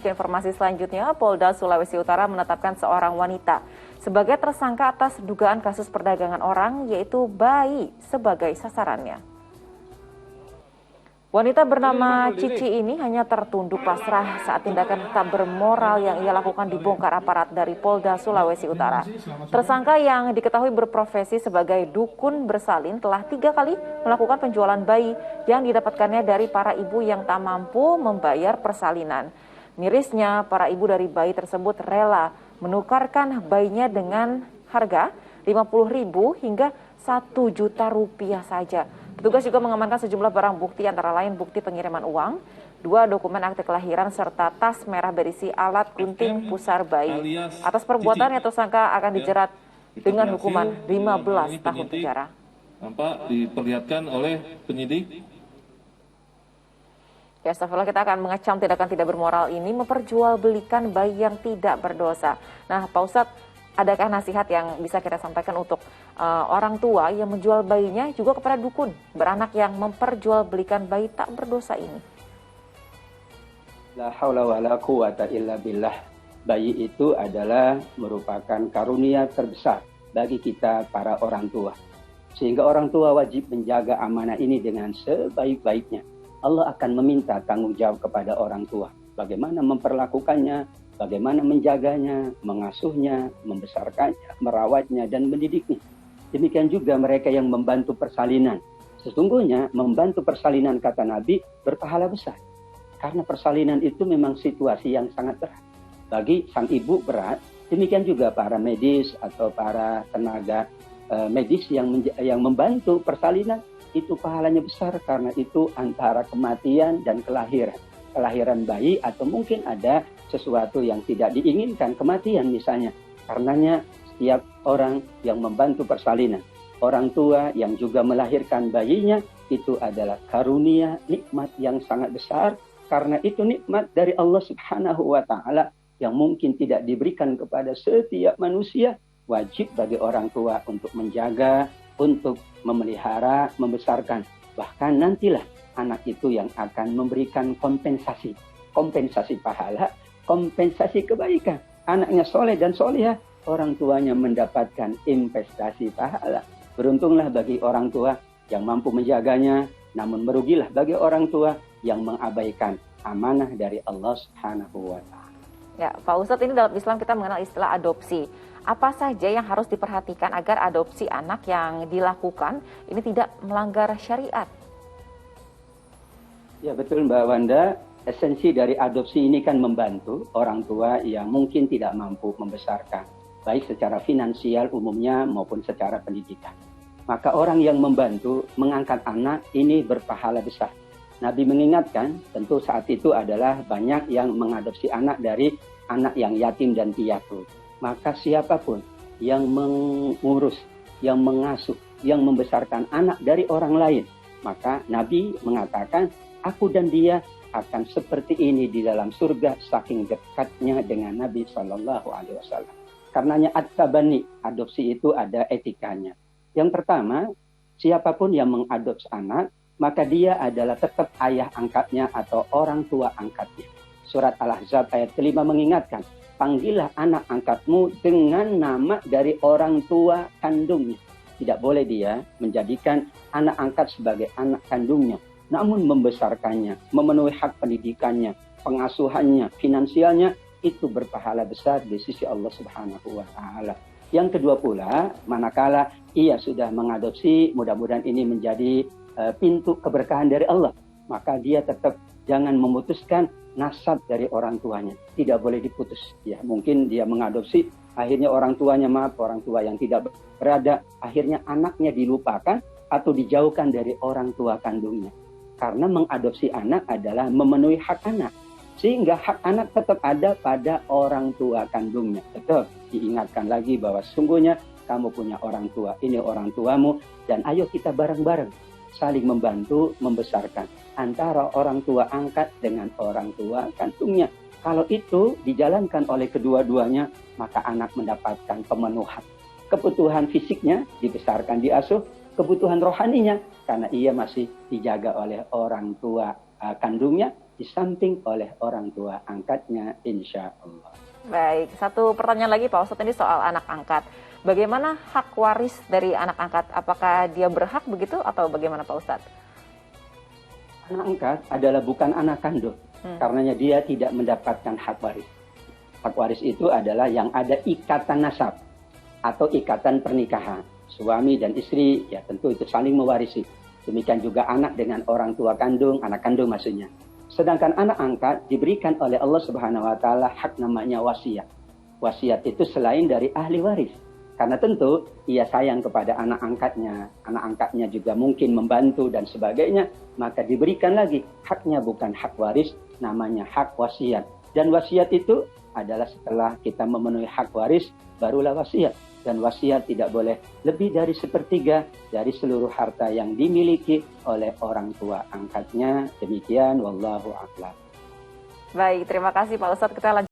Informasi selanjutnya, Polda Sulawesi Utara menetapkan seorang wanita sebagai tersangka atas dugaan kasus perdagangan orang, yaitu bayi sebagai sasarannya. Wanita bernama Cici ini hanya tertunduk pasrah saat tindakan tak bermoral yang ia lakukan dibongkar aparat dari Polda Sulawesi Utara. Tersangka yang diketahui berprofesi sebagai dukun bersalin telah 3 kali melakukan penjualan bayi yang didapatkannya dari para ibu yang tak mampu membayar persalinan. Mirisnya, para ibu dari bayi tersebut rela menukarkan bayinya dengan harga Rp50.000 hingga Rp1 juta saja. Petugas juga mengamankan sejumlah barang bukti antara lain bukti pengiriman uang, 2 dokumen akte kelahiran serta tas merah berisi alat gunting pusar bayi. Atas perbuatannya tersangka akan dijerat dengan hukuman 15 tahun penjara. Nampak diperlihatkan oleh penyidik. Ya, astagfirullah, kita akan mengecam tindakan tidak bermoral ini memperjualbelikan bayi yang tidak berdosa. Nah, Pak Ustadz, adakah nasihat yang bisa kita sampaikan untuk orang tua yang menjual bayinya juga kepada dukun beranak yang memperjualbelikan bayi tak berdosa ini? La haula wa la quwata illa billah. Bayi itu adalah merupakan karunia terbesar bagi kita para orang tua. Sehingga orang tua wajib menjaga amanah ini dengan sebaik-baiknya. Allah akan meminta tanggung jawab kepada orang tua. Bagaimana memperlakukannya, bagaimana menjaganya, mengasuhnya, membesarkannya, merawatnya, dan mendidiknya. Demikian juga mereka yang membantu persalinan. Sesungguhnya membantu persalinan, kata Nabi, berpahala besar. Karena persalinan itu memang situasi yang sangat berat. Bagi sang ibu berat, demikian juga para medis atau para tenaga medis yang membantu persalinan, itu pahalanya besar karena itu antara kematian dan kelahiran. Kelahiran bayi atau mungkin ada sesuatu yang tidak diinginkan, kematian misalnya. Karenanya setiap orang yang membantu persalinan, orang tua yang juga melahirkan bayinya, itu adalah karunia, nikmat yang sangat besar. Karena itu nikmat dari Allah Subhanahu wa Ta'ala yang mungkin tidak diberikan kepada setiap manusia. Wajib bagi orang tua untuk menjaga, untuk memelihara, membesarkan. Bahkan nantilah anak itu yang akan memberikan kompensasi. Kompensasi pahala, kompensasi kebaikan. Anaknya soleh dan solehah, orang tuanya mendapatkan investasi pahala. Beruntunglah bagi orang tua yang mampu menjaganya, namun merugilah bagi orang tua yang mengabaikan amanah dari Allah Subhanahu wa Ta'ala. Ya, Pak Ustadz, ini dalam Islam kita mengenal istilah adopsi. Apa saja yang harus diperhatikan agar adopsi anak yang dilakukan ini tidak melanggar syariat? Ya, betul Mbak Wanda. Esensi dari adopsi ini kan membantu orang tua yang mungkin tidak mampu membesarkan, baik secara finansial umumnya maupun secara pendidikan. Maka orang yang membantu mengangkat anak ini berpahala besar. Nabi mengingatkan, tentu saat itu adalah banyak yang mengadopsi anak dari anak yang yatim dan piatu. Maka siapapun yang mengurus, yang mengasuh, yang membesarkan anak dari orang lain, maka Nabi mengatakan, aku dan dia akan seperti ini di dalam surga, saking dekatnya dengan Nabi SAW. Karenanya at-tabani, adopsi itu ada etikanya. Yang pertama, siapapun yang mengadopsi anak, maka dia adalah tetap ayah angkatnya atau orang tua angkatnya. Surat Al-Ahzab ayat 5 mengingatkan, panggillah anak angkatmu dengan nama dari orang tua kandungnya. Tidak boleh dia menjadikan anak angkat sebagai anak kandungnya, namun membesarkannya, memenuhi hak pendidikannya, pengasuhannya, finansialnya, itu berpahala besar di sisi Allah Subhanahu wa Ta'ala. Yang kedua pula, manakala ia sudah mengadopsi, mudah-mudahan ini menjadi pintu keberkahan dari Allah, maka dia tetap jangan memutuskan nasab dari orang tuanya. Tidak boleh diputus. Ya, mungkin dia mengadopsi, akhirnya orang tuanya, orang tua yang tidak berada, akhirnya anaknya dilupakan atau dijauhkan dari orang tua kandungnya. Karena mengadopsi anak adalah memenuhi hak anak. Sehingga hak anak tetap ada pada orang tua kandungnya. Tetap diingatkan lagi bahwa sungguhnya kamu punya orang tua, ini orang tuamu, dan ayo kita bareng-bareng saling membantu membesarkan antara orang tua angkat dengan orang tua kandungnya. Kalau itu dijalankan oleh kedua-duanya, maka anak mendapatkan pemenuhan. Kebutuhan fisiknya dibesarkan, diasuh, kebutuhan rohaninya karena ia masih dijaga oleh orang tua kandungnya, di samping oleh orang tua angkatnya, insya Allah. Baik, satu pertanyaan lagi Pak Ustadz, ini soal anak angkat. Bagaimana hak waris dari anak angkat? Apakah dia berhak begitu atau bagaimana Pak Ustadz? Anak angkat adalah bukan anak kandung, karenanya dia tidak mendapatkan hak waris. Hak waris itu adalah yang ada ikatan nasab atau ikatan pernikahan. Suami dan istri, ya tentu itu saling mewarisi. Demikian juga anak dengan orang tua kandung, anak kandung maksudnya. Sedangkan anak angkat diberikan oleh Allah Subhanahu wa taala hak namanya wasiat. Wasiat itu selain dari ahli waris. Karena tentu ia sayang kepada anak angkatnya juga mungkin membantu dan sebagainya, maka diberikan lagi haknya bukan hak waris, namanya hak wasiat. Dan wasiat itu adalah setelah kita memenuhi hak waris, barulah wasiat. Dan wasiat tidak boleh lebih dari 1/3 dari seluruh harta yang dimiliki oleh orang tua angkatnya. Demikian, wallahu a'lam. Baik, terima kasih Pak Ustadz. Kita lanjut.